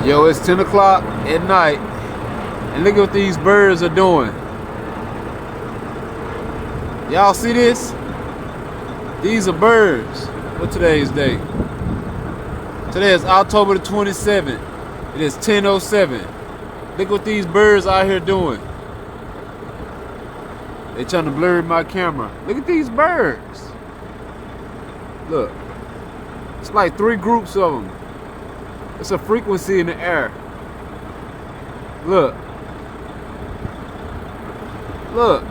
Yo, it's 10 o'clock at night, and look at what these birds are doing. Y'all see this? These are birds. What today's date? Today is October the 27th. It is 10:07. Look what these birds out here doing. They trying to blur my camera. Look at these birds. Look. It's like 3 groups of them. It's a frequency in the air. Look. Look.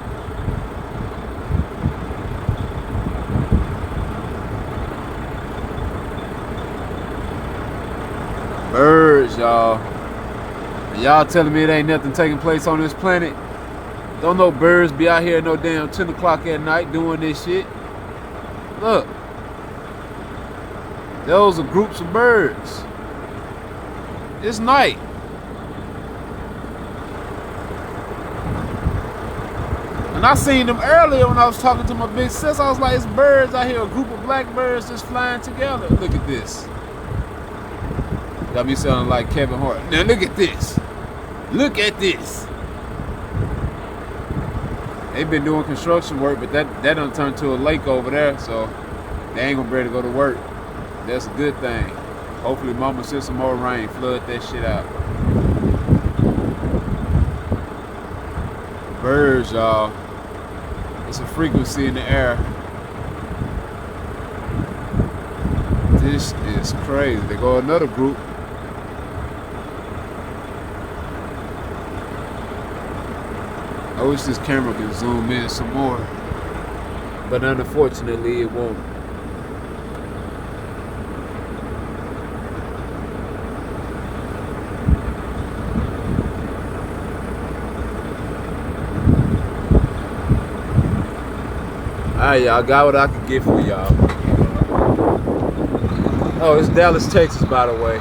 Birds, y'all. Y'all telling me it ain't nothing taking place on this planet? Don't no birds be out here no damn 10 o'clock at night doing this shit. Look. Those are groups of birds. It's night. And I seen them earlier when I was talking to my big sis. I was like, it's birds out here, a group of black birds just flying together. Look at this. Got me sounding like Kevin Hart. Now look at this. Look at this. They've been doing construction work, but that done turned to a lake over there, so they ain't gonna be able to go to work. That's a good thing. Hopefully mama send some more rain, flood that shit out. Birds, y'all. It's a frequency in the air. This is crazy. They go another group. I wish this camera could zoom in some more, but unfortunately it won't. Alright, y'all, got what I could get for y'all. Oh, it's Dallas, Texas, by the way.